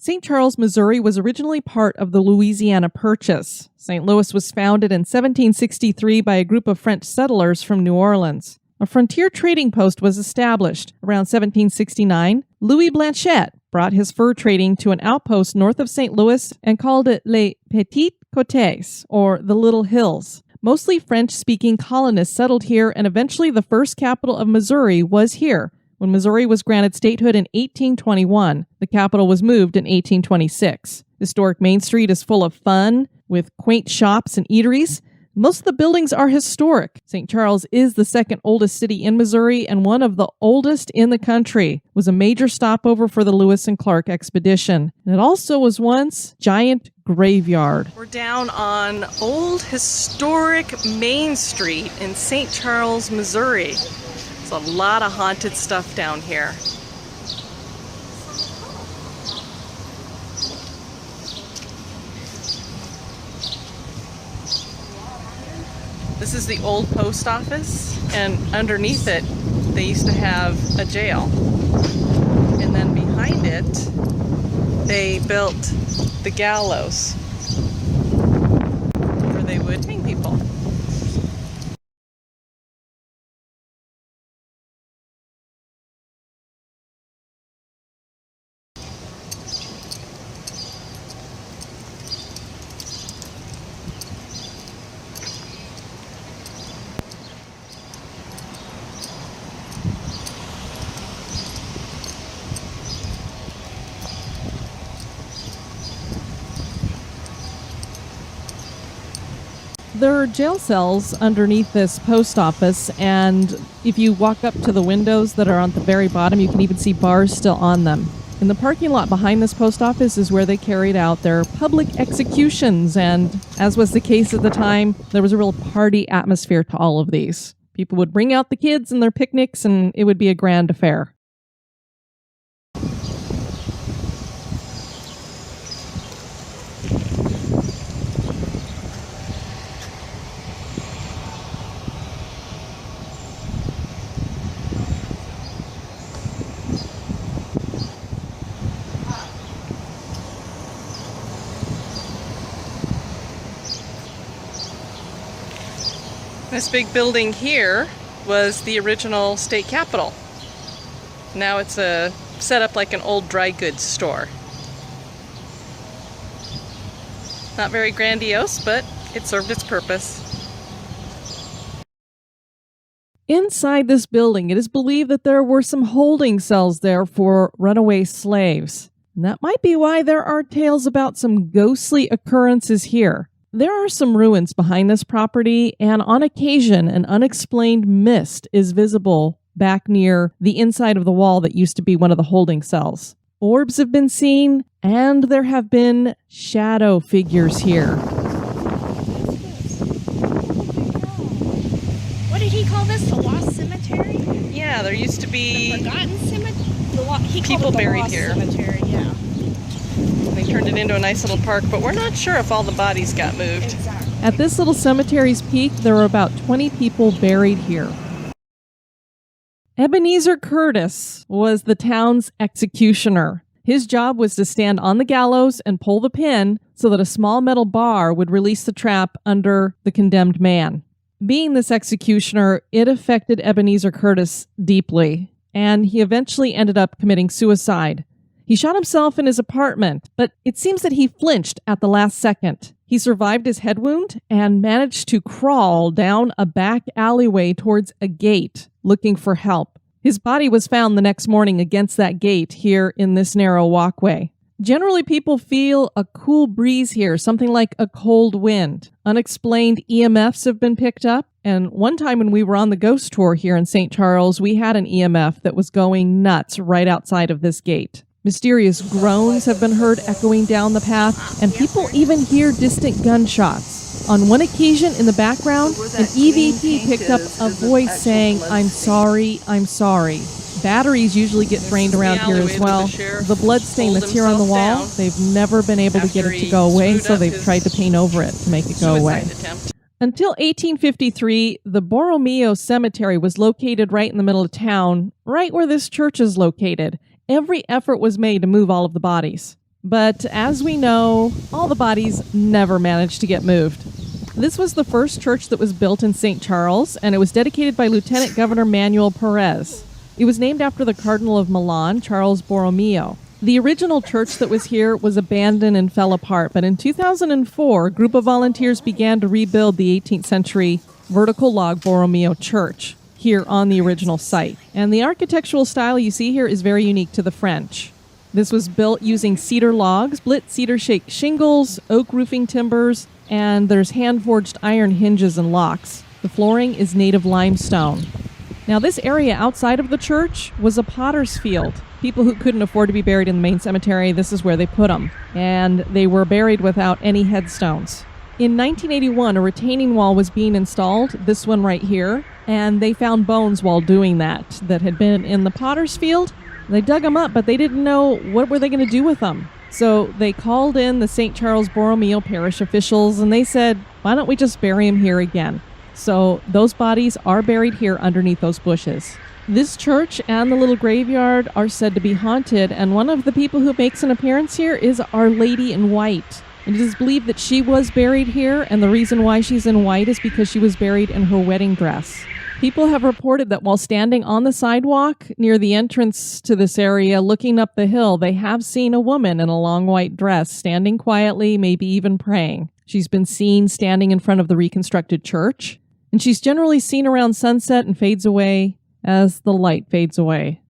St. Charles, Missouri was originally part of the Louisiana Purchase. St. Louis was founded in 1763 by a group of French settlers from New Orleans. A frontier trading post was established. Around 1769, Louis Blanchette brought his fur trading to an outpost north of St. Louis and called it Les Petites Côtes, or the Little Hills. Mostly French-speaking colonists settled here, and eventually the first capital of Missouri was here. When Missouri was granted statehood in 1821, the capital was moved in 1826. Historic Main Street is full of fun, with quaint shops and eateries. Most of the buildings are historic. St. Charles is the second oldest city in Missouri and one of the oldest in the country. It was a major stopover for the Lewis and Clark expedition. And it also was once a giant graveyard. We're down on old historic Main Street in St. Charles, Missouri. There's a lot of haunted stuff down here. This is the old post office, and underneath it they used to have a jail. And then behind it they built the gallows where they would hang people. There are jail cells underneath this post office, and if you walk up to the windows that are on the very bottom, you can even see bars still on them. In the parking lot behind this post office is where they carried out their public executions, and as was the case at the time, there was a real party atmosphere to all of these. People would bring out the kids and their picnics, and it would be a grand affair. This big building here was the original state capitol. Now it's set up like an old dry goods store. Not very grandiose, but it served its purpose. Inside this building, it is believed that there were some holding cells there for runaway slaves. And that might be why there are tales about some ghostly occurrences here. There are some ruins behind this property, and on occasion, an unexplained mist is visible back near the inside of the wall that used to be one of the holding cells. Orbs have been seen, and there have been shadow figures here. What did he call this? The Lost Cemetery? Yeah, there used to be the Forgotten Cemetery? He people called it the buried Lost here. Cemetery, yeah. They turned it into a nice little park, but we're not sure if all the bodies got moved. Exactly. At this little cemetery's peak, there were about 20 people buried here. Ebenezer Curtis was the town's executioner. His job was to stand on the gallows and pull the pin so that a small metal bar would release the trap under the condemned man. Being this executioner, it affected Ebenezer Curtis deeply, and he eventually ended up committing suicide. He shot himself in his apartment, but it seems that he flinched at the last second. He survived his head wound and managed to crawl down a back alleyway towards a gate, looking for help. His body was found the next morning against that gate here in this narrow walkway. Generally, people feel a cool breeze here, something like a cold wind. Unexplained EMFs have been picked up, and one time when we were on the ghost tour here in St. Charles, we had an EMF that was going nuts right outside of this gate. Mysterious groans have been heard echoing down the path, and people even hear distant gunshots. On one occasion in the background, an EVP picked up a voice saying, "I'm sorry, I'm sorry." Batteries usually get drained around here as well. The blood stain that's here on the wall, they've never been able to get it to go away, so they've tried to paint over it to make it go away. Until 1853, the Borromeo Cemetery was located right in the middle of town, right where this church is located. Every effort was made to move all of the bodies. But as we know, all the bodies never managed to get moved. This was the first church that was built in St. Charles, and it was dedicated by Lieutenant Governor Manuel Perez. It was named after the Cardinal of Milan, Charles Borromeo. The original church that was here was abandoned and fell apart, but in 2004, a group of volunteers began to rebuild the 18th century vertical log Borromeo Church here on the original site. And the architectural style you see here is very unique to the French. This was built using cedar logs, split cedar-shake shingles, oak roofing timbers, and there's hand-forged iron hinges and locks. The flooring is native limestone. Now, this area outside of the church was a potter's field. People who couldn't afford to be buried in the main cemetery, this is where they put them. And they were buried without any headstones. In 1981, a retaining wall was being installed, this one right here, and they found bones while doing that had been in the potter's field. They dug them up, but they didn't know what were they going to do with them. So they called in the St. Charles Borromeo parish officials, and they said, why don't we just bury him here again? So those bodies are buried here underneath those bushes. This church and the little graveyard are said to be haunted, and one of the people who makes an appearance here is Our Lady in White. It is believed that she was buried here, and the reason why she's in white is because she was buried in her wedding dress. People have reported that while standing on the sidewalk near the entrance to this area looking up the hill, they have seen a woman in a long white dress standing quietly, maybe even praying. She's been seen standing in front of the reconstructed church, and she's generally seen around sunset and fades away as the light fades away.